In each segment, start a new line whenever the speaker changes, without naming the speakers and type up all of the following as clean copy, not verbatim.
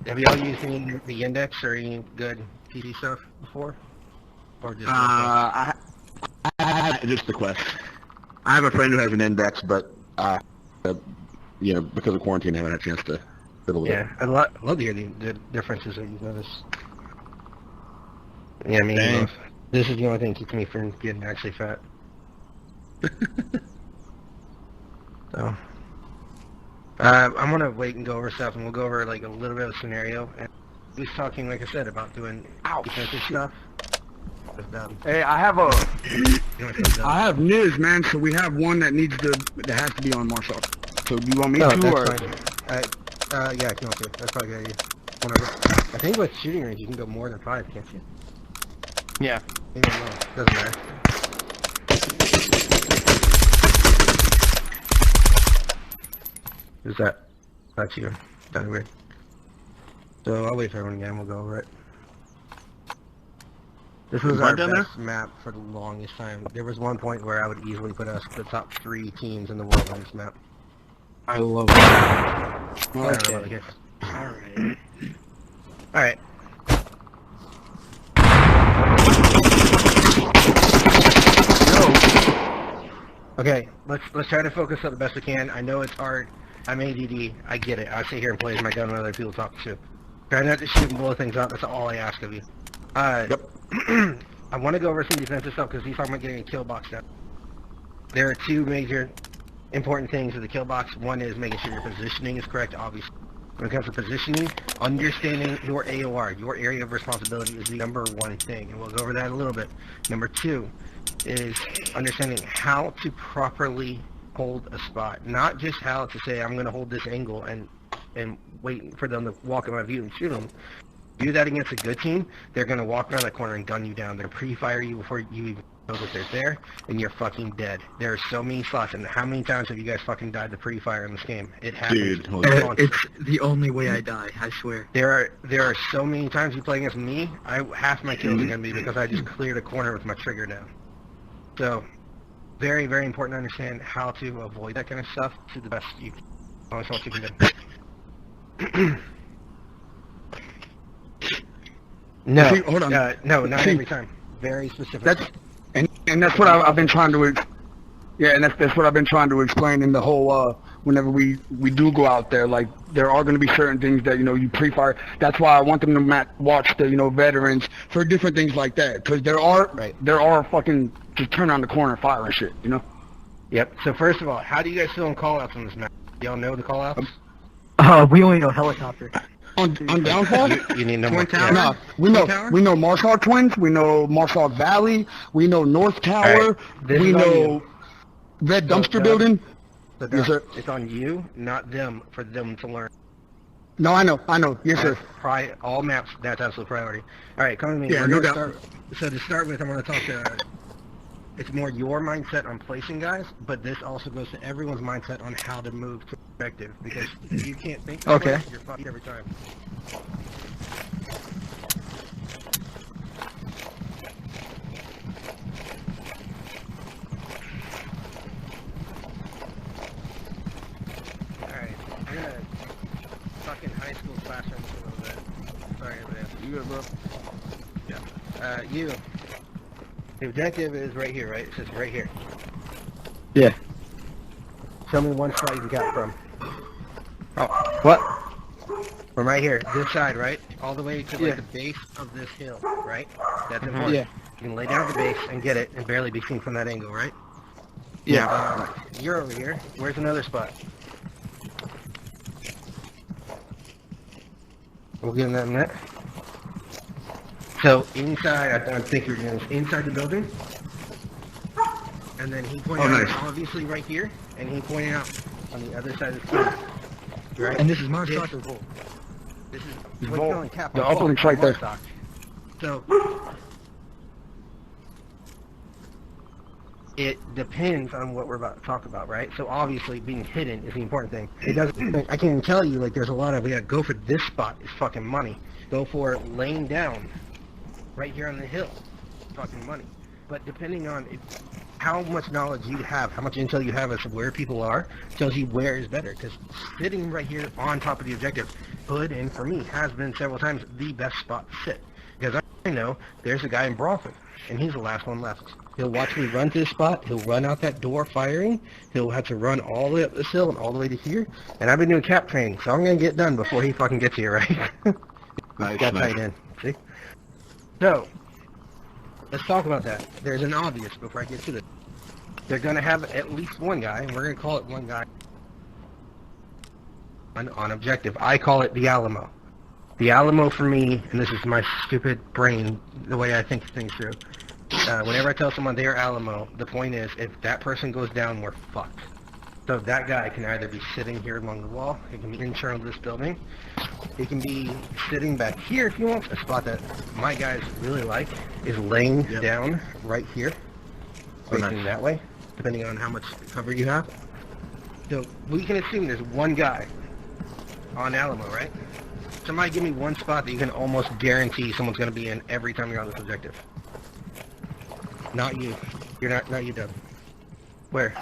Have y'all used the index or any good PC stuff before? Or just
just the Quest. I have a friend who has an index, but because of quarantine, I haven't had a chance to fiddle with it.
Yeah, I'd love to hear the differences that you've noticed. Yeah, I mean,
Dang.
this is the only thing that keeps me from getting actually fat. So, I'm gonna wait and go over stuff, and we'll go over like a little bit of a scenario. And he's talking, like I said, about doing defensive stuff.
Hey, I have Niz, man. So we have one that has to be on Marshall. So do you want me
No,
to
that's
or?
fine. Yeah, if you want to. That's probably a good idea. Whatever. I think with shooting range, you can go more than 5, can't you?
Yeah.
Maybe no. Doesn't matter. Who's that? That's you. That's weird. So I'll wait for everyone again. We'll go over it. This was our best map for the longest time. There was one point where I would easily put us the top 3 teams in the world on this map.
I love it.
Okay. Alright. Alright. Okay, let's try to focus up the best we can. I know it's hard. I'm ADD. I get it. I sit here and play with my gun when other people talk shit. Try not to shoot and blow things up. That's all I ask of you.
Yep.
I want to go over some defensive stuff because he's talking about getting a kill box down. There are 2 major important things with the kill box. One is making sure your positioning is correct, obviously. When it comes to positioning, understanding your AOR, your area of responsibility, is the #1 thing, and we'll go over that a little bit. Number 2 is understanding how to properly hold a spot, not just how to say, I'm going to hold this angle and wait for them to walk in my view and shoot them. Do that against a good team, they're going to walk around the corner and gun you down. They're pre-fire you before you even know that they're there, and you're fucking dead. There are so many slots, and how many times have you guys fucking died to pre-fire in this game? It happens.
Dude,
it's the only way I die, I swear.
There are so many times you play against me, half my kills are going to be because I just cleared a corner with my trigger down. So, very, very important to understand how to avoid that kind of stuff to the best you can. Always what you can do. No,
See, hold on.
No, not
See,
every time. Very specific.
And that's what I've been trying to. Yeah, and that's what I've been trying to explain in the whole. Whenever we do go out there, like there are going to be certain things that you pre-fire. That's why I want them to watch the veterans for different things like that, because there are fucking just turn on the corner fire and shit.
Yep. So first of all, how do you guys feel in callouts on this map? Y'all know the callouts?
We only know helicopter.
On downfall?
You need no
Twin
more.
Tower?
No, we know Marshall Twins, we know Marshall Valley, we know North Tower,
Right.
we know Red Dumpster Building.
So
Yes, sir.
It's on you, not them, for them to learn.
No, I know. Yes, sir.
All maps, that's absolute priority. All right, come with me.
Yeah,
We're
no
gonna
doubt.
So to start with, I'm going to talk to. It's more your mindset on placing guys, but this also goes to everyone's mindset on how to move to objective. Because if you can't think, that
Okay.
way, you're fucked every time. Alright, I'm gonna fucking high school classroom a little bit. Sorry, everybody.
You good, bro?
You. The objective is right here, right? It says right here.
Yeah.
Show me one spot you can cap from.
Oh, what?
From right here, this side, right? All the way to like the base of this hill, right? That's important.
Yeah.
You can lay down at the base and get it and barely be seen from that angle, right?
Yeah.
You're over here. Where's another spot? We'll get in that in a minute. So inside, I don't think you're doing this, inside the building. And then he pointed out,
nice.
obviously right here, and he pointed out on the other side of the screen. Right?
And this is Marstock?
This is
It's
what's
Vol.
going cap.
The upper link's right there.
Marstock. So it depends on what we're about to talk about, right? So obviously being hidden is the important thing. It doesn't. I can tell you, like, there's a lot of, yeah, go for this spot is fucking money. Go for laying down right here on the hill, fucking money. But depending on how much knowledge you have, how much intel you have as to where people are, tells you where is better. Because sitting right here on top of the objective could, and for me, has been several times the best spot to sit. Because I know there's a guy in Bronford, and he's the last one left. He'll watch me run to this spot, he'll run out that door firing, he'll have to run all the way up this hill and all the way to here, and I've been doing cap training, so I'm going to get done before he fucking gets here, right?
Nice,
Got
nice.
tight in, see? So, let's talk about that. There's an obvious before I get to it. They're going to have at least one guy, and we're going to call it one guy on objective. I call it the Alamo. The Alamo for me, and this is my stupid brain, the way I think things through. Whenever I tell someone they're Alamo, the point is, if that person goes down, we're fucked. So that guy can either be sitting here along the wall, he can be internal to this building, he can be sitting back here if he wants. A spot that my guys really like is laying down right here, facing that way, depending on how much cover you have. So we can assume there's one guy on Alamo, right? Somebody give me one spot that you can almost guarantee someone's going to be in every time you're on this objective. Not you. You're not you, Doug. Where?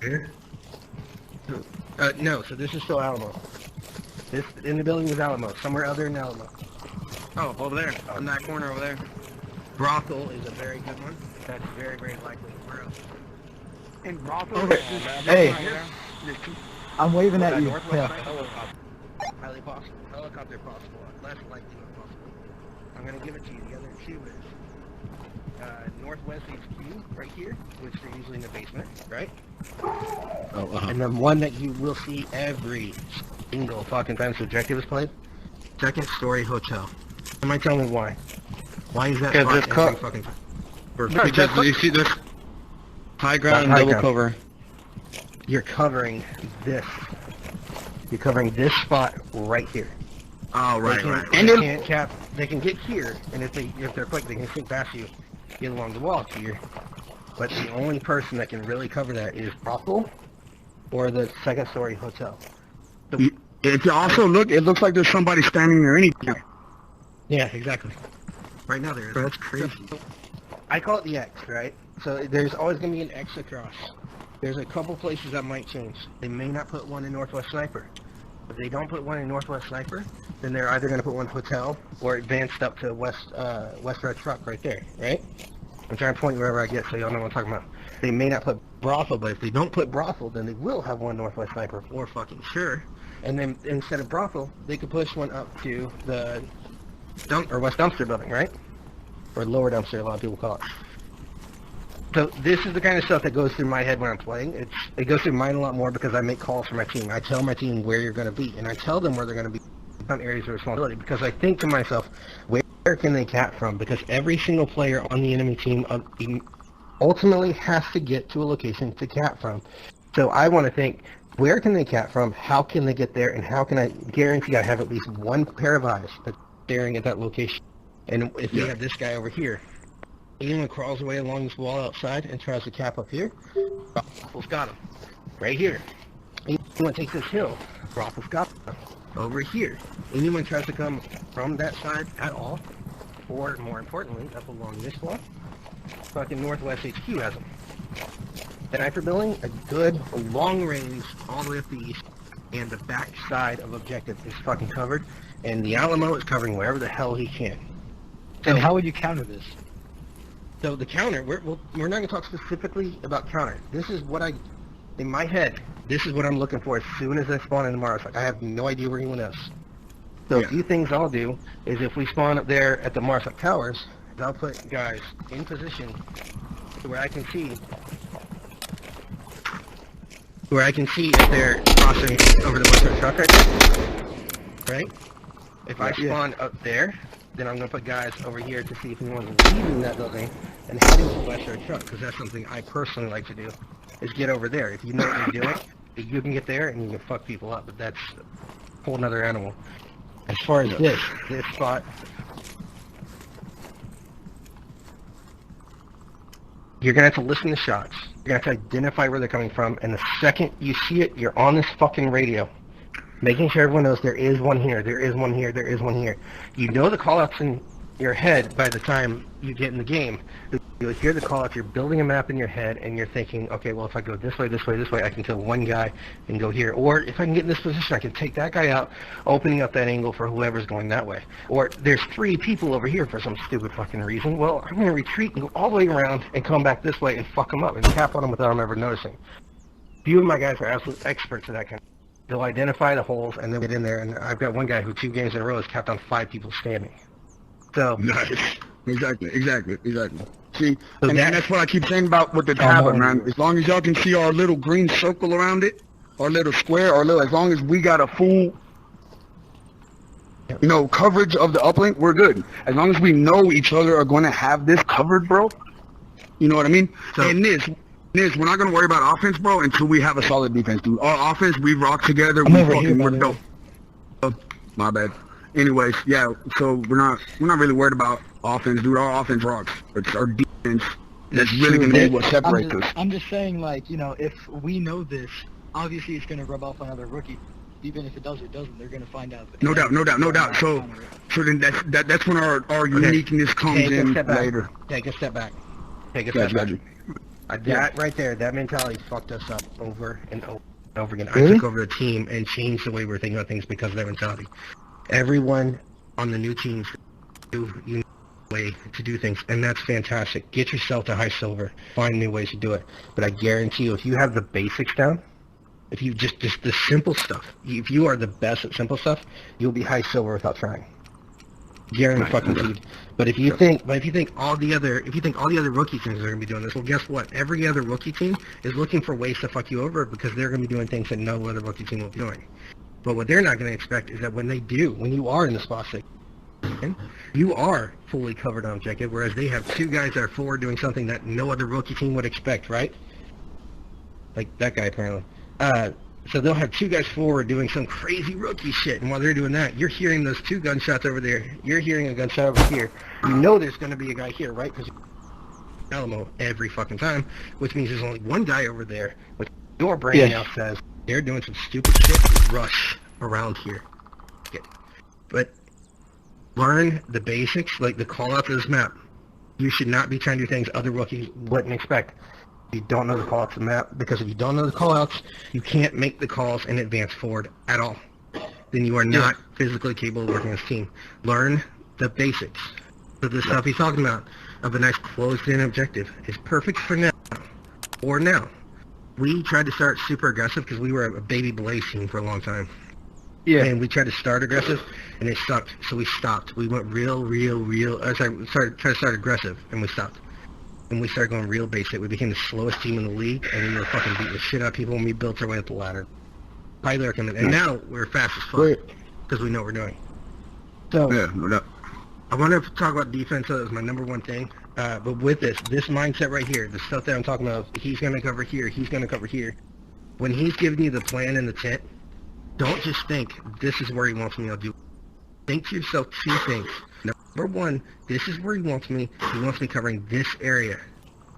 Here? No, so this is still Alamo. This, in the building is Alamo. Somewhere other than Alamo.
Oh, over there. In that corner over there.
Brothel is a very good one. That's very, very likely. Where else?
In Brothel.
Hey, I'm waving at you.
Northwest
Yeah.
side, helicopter. Highly possible. Helicopter possible. Less likely but possible. I'm going to give it to you. The other two is Northwest HQ right here, which they're usually in the basement, right?
Oh,
And then one that you will see every single fucking time this objective is played, second story hotel. Somebody tell me why. Why is that spot every fucking time?
Because you see this high ground and
High
double
ground.
cover.
You're covering this. You're covering this spot right here.
oh, right, right.
And they can't cap. They can get here, and if they're quick, they can sneak past you, get along the wall here. But the only person that can really cover that is Brothel or the second story hotel.
It also it looks like there's somebody standing there anytime.
Yeah, exactly. Right now there is. That's crazy. I call it the X, right? So there's always going to be an X across. There's a couple places that might change. They may not put one in Northwest Sniper. If they don't put one in Northwest Sniper, then they're either going to put one hotel or advanced up to West Red Truck right there, right? I'm trying to point wherever I get so y'all know what I'm talking about. They may not put Brothel, but if they don't put Brothel, then they will have one Northwest Sniper for fucking sure. And then instead of Brothel, they could push one up to the West Dumpster building, right? Or Lower Dumpster, a lot of people call it. So this is the kind of stuff that goes through my head when I'm playing. It goes through mine a lot more because I make calls for my team. I tell my team where you're going to be, and I tell them where they're going to be on areas of responsibility because I think to myself, where can they cap from? Because every single player on the enemy team ultimately has to get to a location to cap from. So I want to think, where can they cap from? How can they get there? And how can I guarantee I have at least one pair of eyes that's staring at that location? And if we have this guy over here, anyone crawls away along this wall outside and tries to cap up here, Brothel's got him. Right here. Anyone takes this hill, Brothel's got him. Over here. Anyone tries to come from that side at all, or more importantly, up along this wall, fucking Northwest HQ has them. The sniper building, a good long range all the way up the east, and the back side of objective is fucking covered, and the Alamo is covering wherever the hell he can.
And how would you counter this?
So the counter, we're not going to talk specifically about counter. This is what in my head, this is what I'm looking for as soon as I spawn in the Mars. Like, I have no idea where anyone is. So a few things I'll do is if we spawn up there at the Marsup Towers, I'll put guys in position where I can see if they're crossing over the Western Truck right there. Right? If I spawn up there, then I'm going to put guys over here to see if anyone's leaving that building and heading to Western Truck, because that's something I personally like to do, is get over there. If you know what you're doing, you can get there and you can fuck people up, but that's a whole nother animal. As far as this spot, you're going to have to listen to shots. You're going to have to identify where they're coming from, and the second you see it, you're on this fucking radio, making sure everyone knows there is one here, there is one here, there is one here. You know the call-outs in your head by the time you get in the game. You'll hear the call if you're building a map in your head and you're thinking, okay, well, if I go this way, this way, this way, I can kill one guy and go here. Or if I can get in this position, I can take that guy out, opening up that angle for whoever's going that way. Or there's 3 people over here for some stupid fucking reason. Well, I'm going to retreat and go all the way around and come back this way and fuck them up and tap on them without them ever noticing. Few of my guys are absolute experts at that kind of thing. They'll identify the holes and they'll get in there. And I've got one guy who 2 games in a row has capped on 5 people standing. So
Nice. Exactly. See, and that's what I keep saying about with the tablet, man. As long as y'all can see our little green circle around it, our little square, as long as we got a full, coverage of the uplink, we're good. As long as we know each other are going to have this covered, bro. You know what I mean?
So,
and Niz, we're not going to worry about offense, bro, until we have a solid defense, dude. Our offense, we rock together. We're dope. My bad. Anyways, yeah, so we're not really worried about offense, dude. Our offense rocks. It's our defense that's really going to be what separates us.
I'm just saying, like, if we know this, obviously it's going to rub off on other rookies. Even if it does or doesn't, they're going to find out.
No doubt. So then that's when our uniqueness comes in later.
Take a step back. That right there, that mentality fucked us up over and over again.
Really?
I took over the team and changed the way we're thinking about things because of that mentality. Everyone on the new teams do unique way to do things, and that's fantastic. Get yourself to high silver. Find new ways to do it. But I guarantee you, if you have the basics down, if you just the simple stuff, if you are the best at simple stuff, you'll be high silver without trying. Guaranteed. But if you think all the other rookie teams are gonna be doing this, well, guess what? Every other rookie team is looking for ways to fuck you over because they're gonna be doing things that no other rookie team will be doing. But what they're not going to expect is that when you are in the spot six, you are fully covered on objective, whereas they have 2 guys that are forward doing something that no other rookie team would expect, right? Like that guy, apparently. So they'll have 2 guys forward doing some crazy rookie shit, and while they're doing that, you're hearing those 2 gunshots over there. You're hearing a gunshot over here. You know there's going to be a guy here, right? Because Alamo every fucking time, which means there's only one guy over there, which your brain now says, they're doing some stupid shit to rush around here. But learn the basics, like the call-out to this map. You should not be trying to do things other rookies wouldn't expect. You don't know the call-outs to the map, because if you don't know the call-outs, you can't make the calls and advance forward at all. Then you are not physically capable of working as a team. Learn the basics. So the stuff he's talking about, of a nice closed-in objective, is perfect for now. Or now. We tried to start super aggressive because we were a baby Blaze team for a long time. Yeah. And we tried to start aggressive, and it sucked. So we stopped. We went tried to start aggressive, and we stopped. And we started going real basic. We became the slowest team in the league, and we were fucking beating the shit out of people, and we built our way up the ladder. Pilot came in, and now we're fast as fuck because we know what we're doing. So
yeah, no doubt.
I want to talk about defense. So that was my number 1 thing. But with this mindset right here, the stuff that I'm talking about, he's going to cover here, he's going to cover here. When he's giving you the plan in the tent, don't just think, this is where he wants me to do. Think to yourself 2 things. Number 1, this is where he wants me covering this area.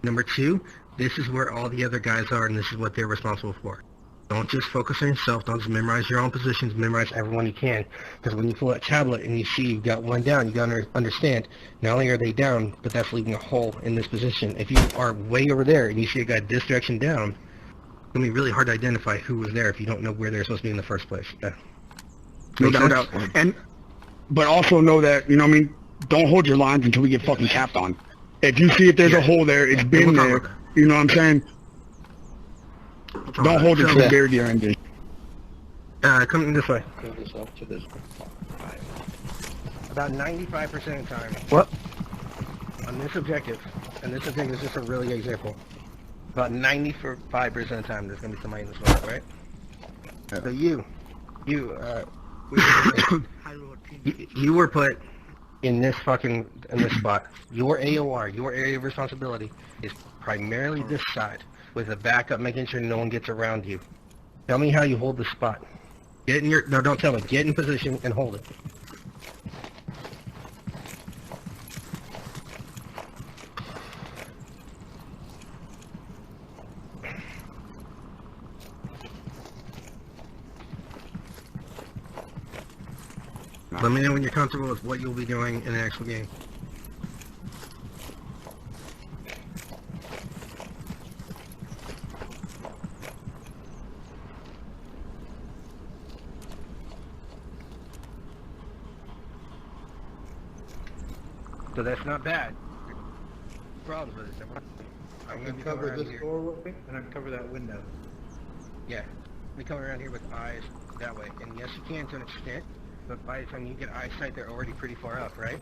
Number 2, this is where all the other guys are, and this is what they're responsible for. Don't just focus on yourself. Don't just memorize your own positions. Memorize everyone you can. Because when you pull that tablet and you see you've got one down, you got to understand, not only are they down, but that's leaving a hole in this position. If you are way over there and you see a guy this direction down, it's going to be really hard to identify who was there if you don't know where they're supposed to be in the first place.
No doubt. But also know that, don't hold your lines until we get fucking capped on. If you see if there's a hole there, it's been there. You know what I'm saying? Don't hold it to the very end.
Come this way. About 95% of the time.
What?
On this objective, and this objective is just a really good example. About 95% of the time, there's gonna be somebody in this one, right? Yeah. So you were put in this spot. Your AOR, your area of responsibility, is primarily this side, with a backup, making sure no one gets around you. Tell me how you hold the spot. Don't tell me. Get in position and hold it. Let me know when you're comfortable with what you'll be doing in the actual game. So that's not bad. Problems with it. I'm gonna be coming around here.
doorway and uncover that window.
Yeah. We come around here with eyes that way. And yes, you can to an extent, but by the time you get eyesight, they're already pretty far up, right?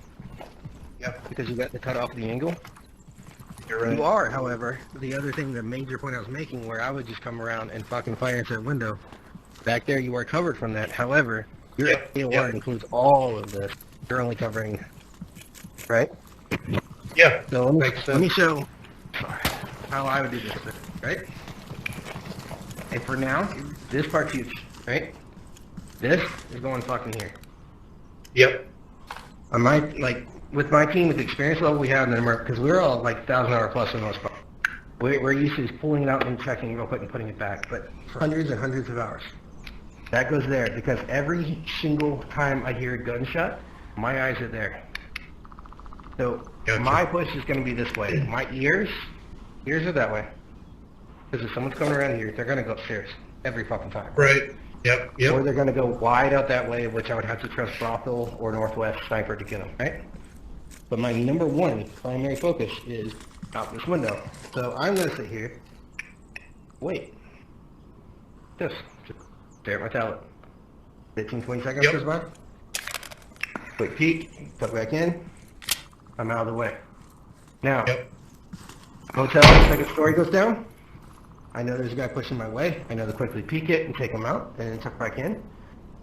Yep.
Because you got to cut off the angle.
You're right.
You are, however, the other thing, the major point I was making, where I would just come around and fucking fire into that window. Back there, you are covered from that. However, your AOR includes all of this. You're only covering, right?
Yeah.
So let
Makes
me
sense.
show how I would do this, right? And for now, this part's huge, right? This is going fucking here.
Yep.
On my, like, with my team, with the experience level we have in the because we're all like 1,000 hour plus for the most part. We're used to just pulling it out and checking real quick and putting it back, but for hundreds and hundreds of hours. That goes there because every single time I hear a gunshot, my eyes are there. So
Gotcha.
my push is going to be this way. My ears are that way. Because if someone's coming around here, they're going to go upstairs every fucking time.
Right. Yep.
Or
Yep.
they're going to go wide out that way, which I would have to trust Brothel or Northwest Sniper to get them, right? But my number one primary focus is out this window. So I'm going to sit here, wait, just stare at my tablet. 15, 20 seconds
Yep.
goes by. Quick peek, tuck back in, I'm out of the way. Now,
Yep.
hotel, second story goes down. I know there's a guy pushing my way. I know to quickly peek it and take him out and then tuck back in.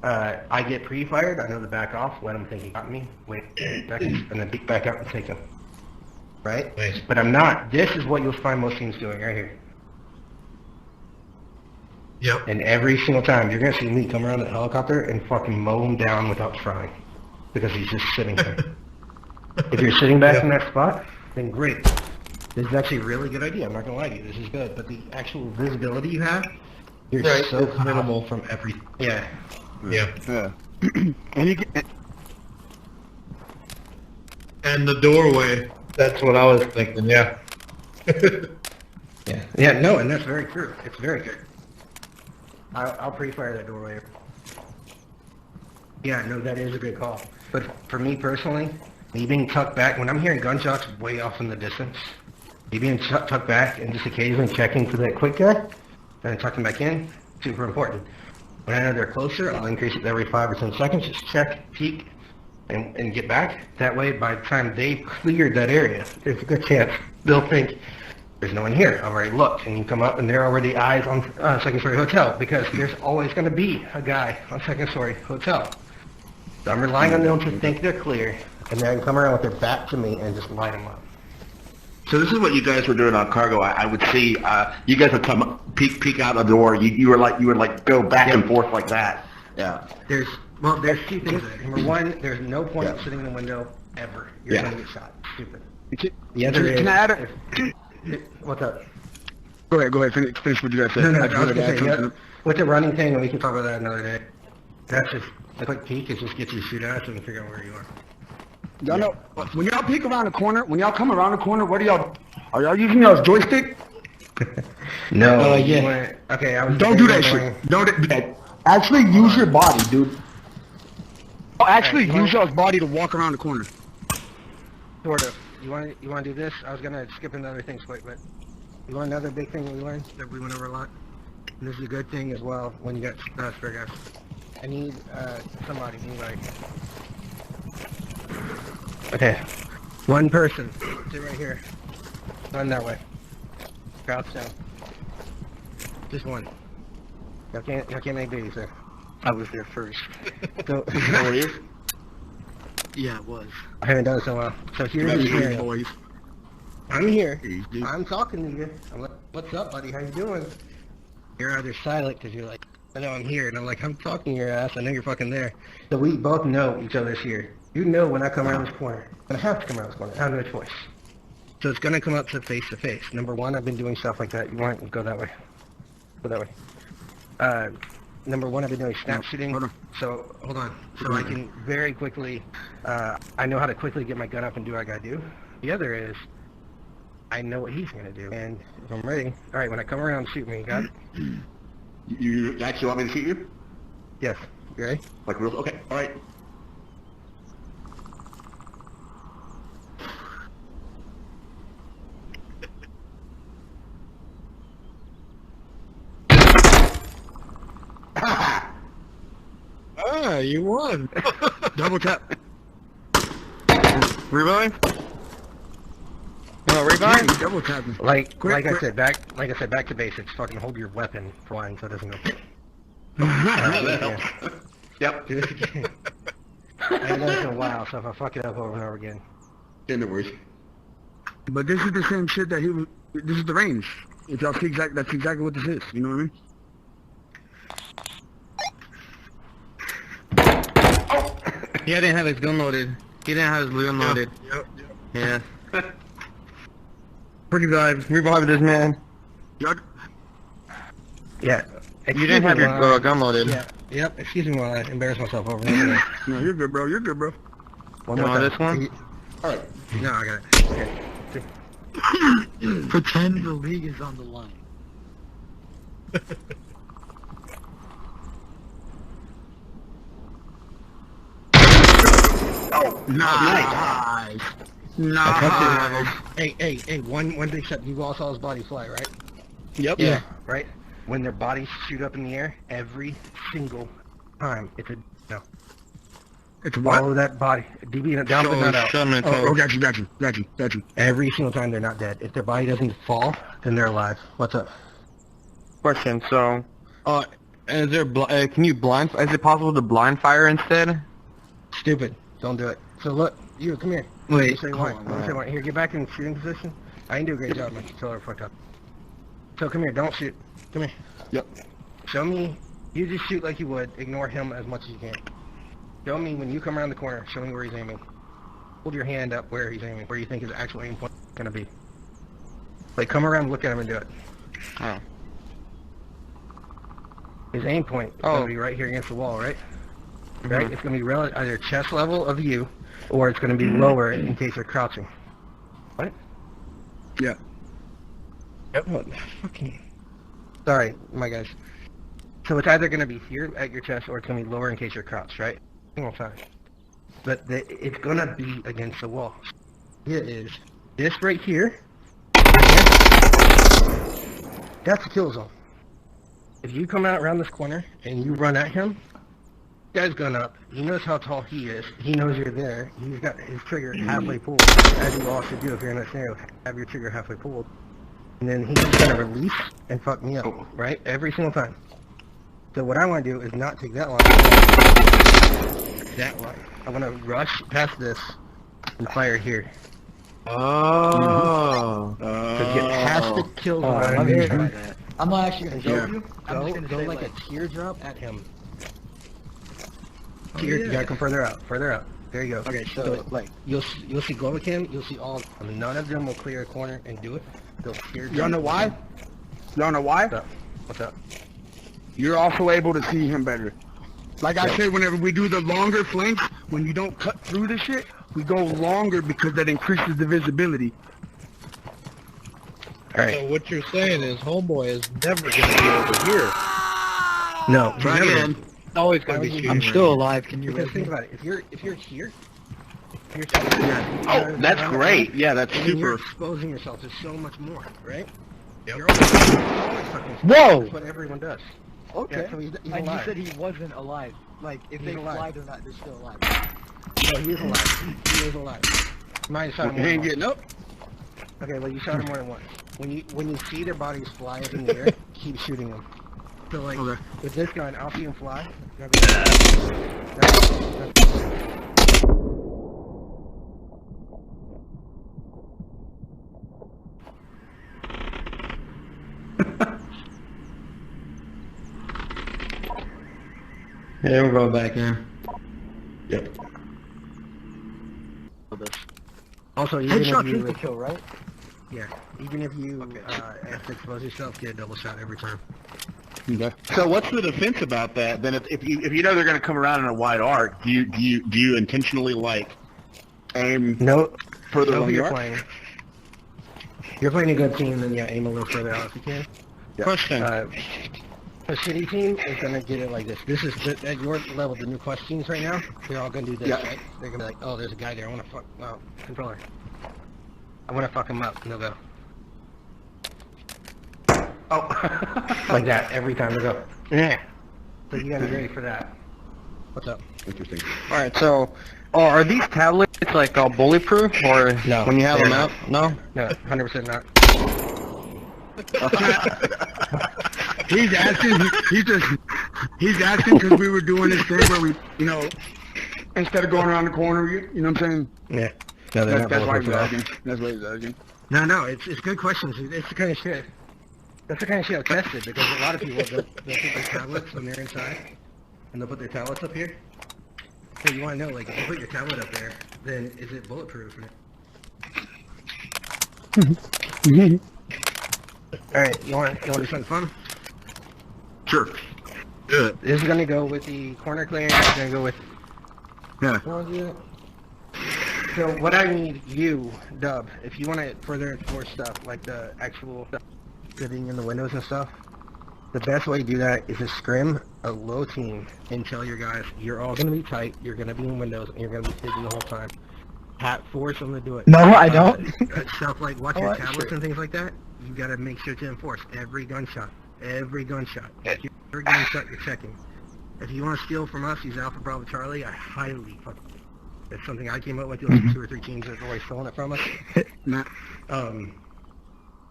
I get pre-fired. I know to back off, let him think he got me, wait seconds, and then peek back out and take him. Right?
Nice.
But I'm not. This is what you'll find most teams doing right here.
Yep.
And every single time, you're going to see me come around the helicopter and fucking mow him down without trying. Because he's just sitting there. If you're sitting back in that spot, then great. This is actually a really good idea. I'm not going to lie to you. This is good. But the actual visibility you have, you're
Right,
so
it's
minimal from every... Yeah.
Yeah.
Yeah. And you get,
And the doorway. That's what I was thinking. Yeah.
Yeah. Yeah, no, and that's very true. It's very good. I'll pre-fire that doorway. Yeah, no, that is a good call. But for me personally, me being tucked back, when I'm hearing gunshots way off in the distance, me being tucked back and just occasionally checking for that quick guy, and then tucking back in, super important. When I know they're closer, I'll increase it every 5 or 10 seconds, just check, peek, and get back. That way, by the time they've cleared that area, there's a good chance they'll think, there's no one here. I've already looked, and you come up, and there are already eyes on second story hotel, because there's always going to be a guy on second story hotel. So I'm relying on them to think they're clear, and then come around with their back to me and just light them up.
So this is what you guys were doing on cargo. I would see you guys would come peek out the door. You would like go back and forth like that. Yeah.
There's two things there. Number one, there's no point sitting in the window ever. You're going to get shot. Stupid. The other is...
can I add it?
What's up?
Go ahead, finish what you guys said.
No,
I
I
just
was
wanted to
going
add
to say,
something.
with the running thing, and we can talk about that another day. That's just a quick peek. It just gets you to shoot at so you can figure out where you are.
Y'all know, when y'all peek around the corner, when y'all come around the corner, what are y'all using y'all's joystick?
No.
Yeah.
Okay, I was...
Don't do that shit. Don't do that. Actually use your body, dude. Actually use y'all's body to walk around the corner.
Sort of. You want to do this? I was going to skip into other things quick, but you want another big thing we learned that we went over a lot? And this is a good thing as well when you got spare guys. I need somebody, anybody. Okay. One person. Sit right here. Run that way. Crouch down. Just one. Y'all can't make babies there.
I was there first.
So,
Yeah, it was.
I haven't done it so well. So here's the scenario.
boys.
I'm here. I'm talking to you. I'm like, what's up, buddy? How you doing? You're either silent because you're like, I know I'm here. And I'm like, I'm talking to your ass. I know you're fucking there. So we both know each other's here. You know when I come around this corner. And I have to come around this corner. I have no choice. So it's going to come up to face to face. Number one, I've been doing stuff like that. You want to go that way. Go that way. Number one, I've been doing snap shooting. So, hold on. So I can very quickly, I know how to quickly get my gun up and do what I got to do. The other is, I know what he's going to do. And if I'm ready, all right, when I come around, shoot me. Got it?
You actually want me to shoot you?
Yes. You ready?
Like real? Okay. All right.
Yeah, you won.
Double tap.
Revive? No,
Yeah,
revive?
you double tapping.
Like
Quick,
I
quick.
said, back to basics. Fucking hold your weapon flying so it doesn't go.
That helps. Yep.
Do this again. I haven't done it in a while, so if I fuck it up over and over again.
In the worst.
But this is the same shit that he was. This is the range. If y'all see that's exactly what this is. You know what I mean?
He didn't have his gun loaded. He didn't have his gun loaded.
Yep.
Yeah. Revive. Revive this man.
Y'all,
Yeah.
You didn't have your gun loaded.
Yeah. Yep. Excuse me while I embarrass myself over and over again.
no, you're good, bro. You're good, bro.
One
You
more
want
time.
this one?
All right.
No, I got it. Okay.
Pretend the league is on the line.
Nice. Nice.
Hey, one big step. You all saw his body fly, right?
Yep.
Yeah. Right? When their bodies shoot up in the air, every single time, it's a no.
It's what?
Follow that body. DB down but not out.
Oh, got you.
Every single time they're not dead. If their body doesn't fall, then they're alive. What's up?
Question, so, is there, can you blind, is it possible to blind fire instead?
Stupid. Don't do it. So look, you come here.
Wait,
Let me say
hold
one.
on,
Let me say
alright.
one. Here, get back in shooting position. I didn't do a great job, my controller fucked up. So come here, don't shoot. Come here.
Yep.
Show me, you just shoot like you would, ignore him as much as you can. Show me when you come around the corner, show me where he's aiming. Hold your hand up where he's aiming, where you think his actual aim point is going to be. Like, come around, look at him and do it.
Oh.
His aim point is going to be right here against the wall, right? Right? It's going to be either chest level of you, or it's going to be lower in case you're crouching. What?
Yeah.
Yep. Fucking. Sorry, my guys. So it's either going to be here at your chest, or it's going to be lower in case you're crouched, right? Single time. But it's going to be against the wall. It is this right here. That's a kill zone. If you come out around this corner and you run at him, guy's gun up. He knows how tall he is. He knows you're there. He's got his trigger halfway pulled, as you all should do if you're in that scenario. Have your trigger halfway pulled. And then he's going to release and fuck me up, right? Every single time. So what I want to do is not take that line. That line. I want to rush past this and fire here.
Oh.
To get past the kill zone.
I'm
and
here.
try that.
I'm not actually gonna
Yeah.
show you. I'm just gonna
Go
say
like
like,
a teardrop at him. You gotta come further out. There you go.
Okay, so like
You'll see Globacam, you'll see all, none of them will clear a corner and do it. They'll teardrop.
Y'all know why? Y'all know why?
What's up? What's up?
You're also able to see him better. Like I said, whenever we do the longer flanks, when you don't cut through the shit, we go longer because that increases the visibility.
Alright.
So what you're saying is Homeboy is never going to be over here.
No,
Try
never.
again.
It's always going to be shooting.
I'm still alive. Can you
Because
res
think
me?
about it. If you're here, you're
Oh, that's great. Yeah, that's
You're
super.
exposing yourself to so much more, right?
Yep.
You're always fucking.
Whoa!
That's what everyone does.
Okay.
Yeah, so he's
and you
alive.
said he wasn't alive. Like if
He's
they
alive.
flied or not, they're still alive.
No, he is alive. He is alive. Mine shot him
He
more
ain't
than
getting up.
once. Okay, well you shot him more than once. When you see their bodies fly up in the air, keep shooting them. So like
Okay.
with this gun, I'll see him fly. That's-
Yeah, we'll go back in.
Yep.
Also, even
Headshot
if
is the
you,
kill, right?
yeah, even if you have to expose yourself, get a double shot every time.
Okay.
So what's the defense about that? Then if you know they're going to come around in a wide arc, do you intentionally like aim
No,
further
know
along
who
the
you're
arc?
playing. If you're playing a good team, then yeah, aim a little further out if you can.
Question.
A shitty team is gonna get it like this. This is at your level. The new questions right now, they're all gonna do this,
Yeah.
right? They're gonna be like, oh, there's a guy there. I want to fuck. Well, controller. I want to fuck him up. And they'll go. Oh, like that every time they go. Yeah. So you gotta be ready for that. What's up?
Interesting.
All right, so are these tablets like bulletproof, or
No,
when you have
they're
them out? No.
No, 100% not.
He's asking. He's asking because we were doing this thing where we, you know, instead of going around the corner, you know what I'm saying?
Yeah. No, they're not
That's why
bulletproof
he's
at all.
asking. That's why he's asking.
No, it's good questions. It's the kind of shit. That's the kind of shit I've tested because a lot of people they'll put their tablets when they're inside, and they'll put their tablets up here. So you want to know, like, if you put your tablet up there, then is it bulletproof? All right, you want to do something fun?
Sure.
Good.
This is gonna go with the corner clearing. It's gonna go with.
Yeah.
You wanna do that? So what I need you, Dub, if you want to further enforce stuff like the actual sitting in the windows and stuff, the best way to do that is to scrim a low team and tell your guys you're all gonna be tight, you're gonna be in windows, and you're gonna be sitting the whole time. Force them to do it.
No, I don't.
Stuff like watch your
Oh,
tablets
sure.
and things like that. You gotta make sure to enforce every gunshot. Every gunshot. Every gunshot you're checking. If you want to steal from us, use Alpha Bravo Charlie. I highly fucking. It's something I came up with. You'll see 2 or 3 teams that have always stolen it from us.
Nah.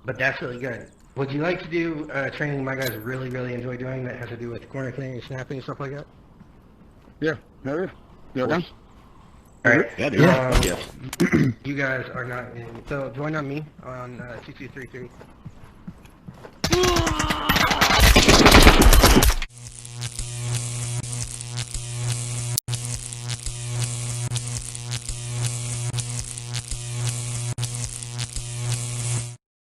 But that's really good. Would you like to do training my guys really, really enjoy doing that has to do with corner clearing and snapping and stuff like that?
Yeah. There is. You're done.
All right.
Yeah, dude.
Yeah.
Yes.
You guys are not in. So join on me on 2233.